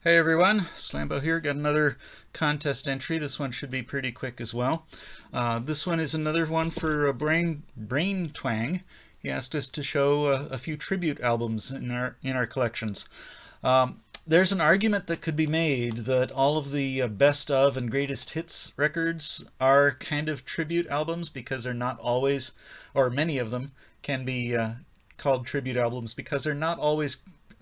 Hey everyone, Slambo here. Got another contest entry. This one should be pretty quick as well. This one is another one for Braintwang. He asked us to show a few tribute albums in our collections. There's an argument that could be made that all of the best of and greatest hits records are kind of tribute albums because they're not always, or many of them can be called tribute albums because they're not always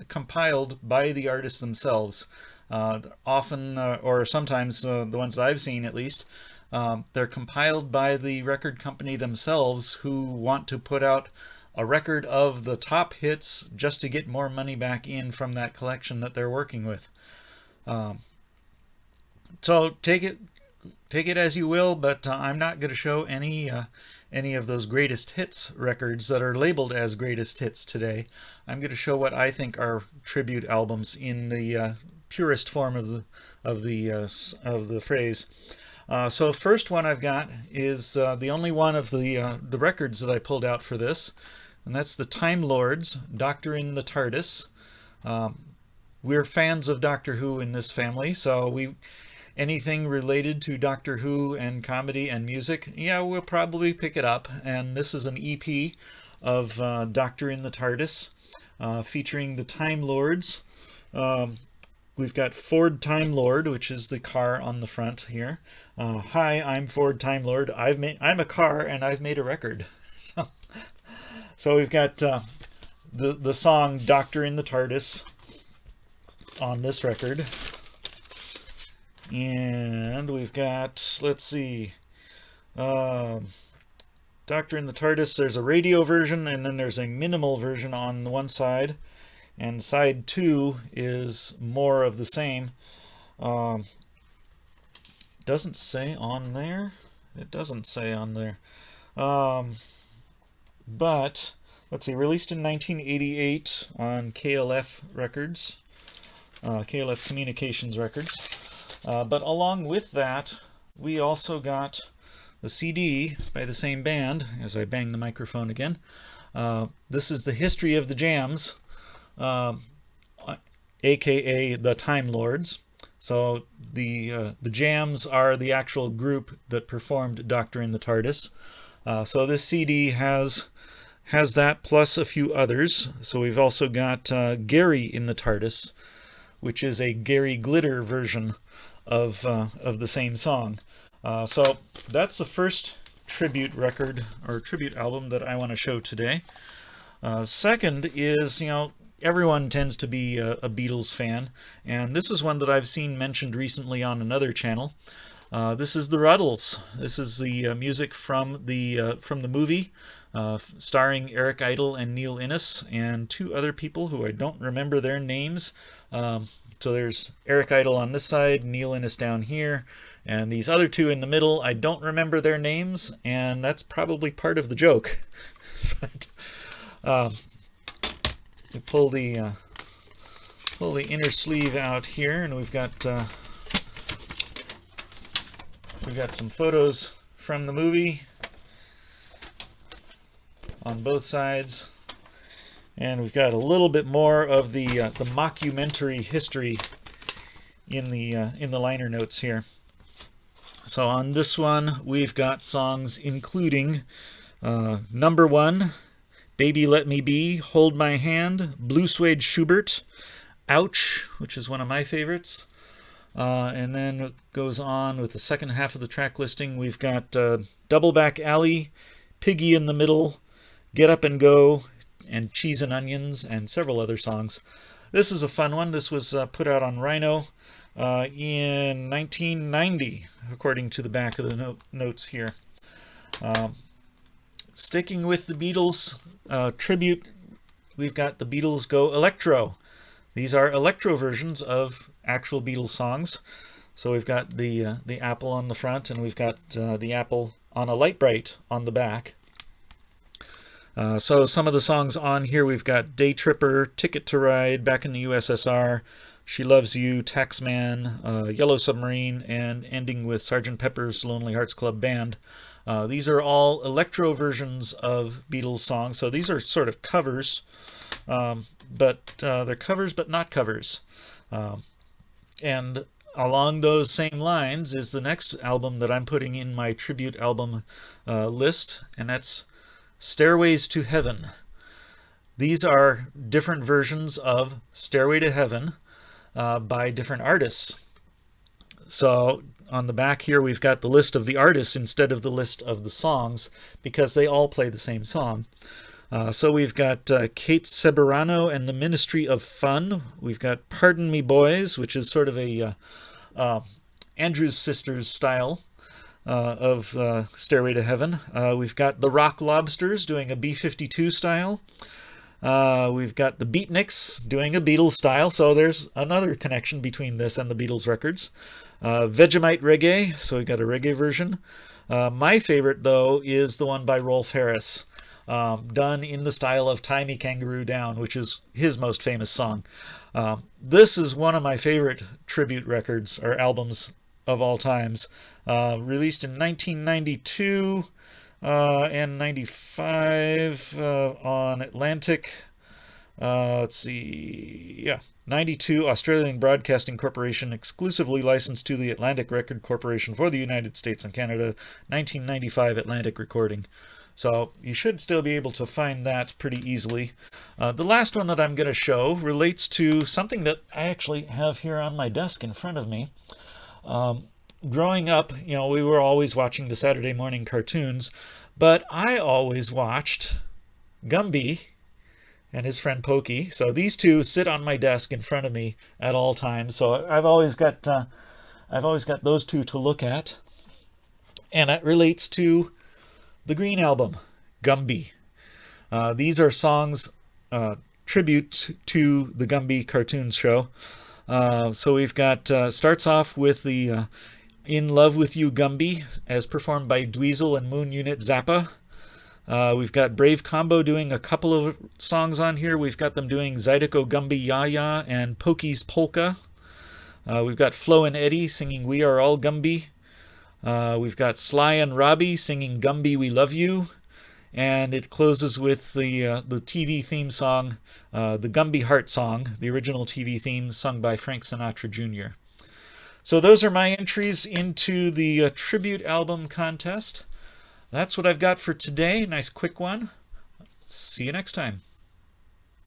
compiled by the artists themselves. Often, or sometimes, the ones that I've seen at least, they're compiled by the record company themselves who want to put out a record of the top hits just to get more money back in from that collection that they're working with. Um, so take it as you will, but I'm not going to show any of those greatest hits records that are labeled as greatest hits today. I'm going to show what I think are tribute albums in the purest form of the phrase. So first one I've got is the only one of the records that I pulled out for this, and that's the Time Lords, Doctor in the TARDIS. Um, we're fans of Doctor Who in this family, so anything related to Doctor Who and comedy and music, yeah, we'll probably pick it up. And this is an EP of Doctor in the TARDIS, featuring the Time Lords. Um, we've got Ford Time Lord, which is the car on the front here. Hi, I'm Ford Time Lord. I'm a car and I've made a record. So we've got the song Doctor in the TARDIS on this record. And we've got, let's see, Doctor in the TARDIS. There's a radio version, and then there's a minimal version on the one side, and side 2 is more of the same. Um, doesn't say on there. It doesn't say on there. Um, but let's see, released in 1988 on KLF Records, KLF Communications Records. But along with that, we also got the CD by the same band, as I bang the microphone again. This is the History of the Jams, aka the Time Lords. So the Jams are the actual group that performed Doctor in the TARDIS. So this CD has that plus a few others. So we've also got Gary in the TARDIS, which is a Gary Glitter version of the same song. So that's the first tribute record or tribute album that I want to show today. Second is, everyone tends to be a Beatles fan, and this is one that I've seen mentioned recently on another channel. This is the Rattlers. This is the music from the movie, starring Eric Idle and Neil Innes and two other people who I don't remember their names. So there's Eric Idle on this side, Neil Innes down here, and these other two in the middle, I don't remember their names, and that's probably part of the joke. But we pull the inner sleeve out here, and we've got some photos from the movie on both sides. And we've got a little bit more of the mockumentary history in the liner notes here. So on this one, we've got songs including number 1, Baby Let Me Be, Hold My Hand, Blue Suede Schubert, Ouch, which is one of my favorites. And then it goes on with the second half of the track listing. We've got Double Back Alley, Piggy in the Middle, Get Up and Go, and Cheese and Onions, and several other songs. This is a fun one. This was put out on Rhino in 1990, according to the back of the notes here. Sticking with the Beatles tribute, we've got the Beatles Go Electro. These are electro versions of actual Beatles songs. So we've got the apple on the front, and we've got the apple on a light bright on the back. So some of the songs on here, we've got Day Tripper, Ticket to Ride, Back in the USSR, She Loves You, Taxman, Yellow Submarine, and ending with Sgt. Pepper's Lonely Hearts Club Band. These are all electro versions of Beatles songs, so these are sort of covers, but they're covers but not covers. And along those same lines is the next album that I'm putting in my tribute album list, and that's Stairways to Heaven. These are different versions of Stairway to Heaven by different artists. So on the back here, we've got the list of the artists instead of the list of the songs because they all play the same song. So we've got Kate Ceberano and the Ministry of Fun. We've got Pardon Me Boys, which is sort of a Andrews Sisters style of Stairway to Heaven. We've got the Rock Lobsters doing a B-52 style. We've got the Beatniks doing a Beatles style, so there's another connection between this and the Beatles records. Vegemite Reggae, so we've got a reggae version. My favorite, though, is the one by Rolf Harris, done in the style of Tie Me Kangaroo Down, which is his most famous song. This is one of my favorite tribute records or albums of all times. Released in 1992 and 95 on Atlantic. Let's see, yeah, 92, Australian Broadcasting Corporation, exclusively licensed to the Atlantic Record Corporation for the United States and Canada, 1995 Atlantic recording. So you should still be able to find that pretty easily. The last one that I'm going to show relates to something that I actually have here on my desk in front of me. Growing up, we were always watching the Saturday morning cartoons, but I always watched Gumby and his friend Pokey. So these two sit on my desk in front of me at all times. So I've always got those two to look at, and that relates to the Green Album, Gumby. These are songs tribute to the Gumby cartoon show. So we've got starts off with the In Love With You Gumby, as performed by Dweezil and Moon Unit Zappa. We've got Brave Combo doing a couple of songs on here. We've got them doing Zydeco Gumby Ya Ya and Pokey's Polka. We've got Flo and Eddie singing We Are All Gumby. We've got Sly and Robbie singing Gumby We Love You. And it closes with the TV theme song, the Gumby Heart Song, the original TV theme sung by Frank Sinatra Jr. So those are my entries into the tribute album contest. That's what I've got for today. Nice quick one. See you next time.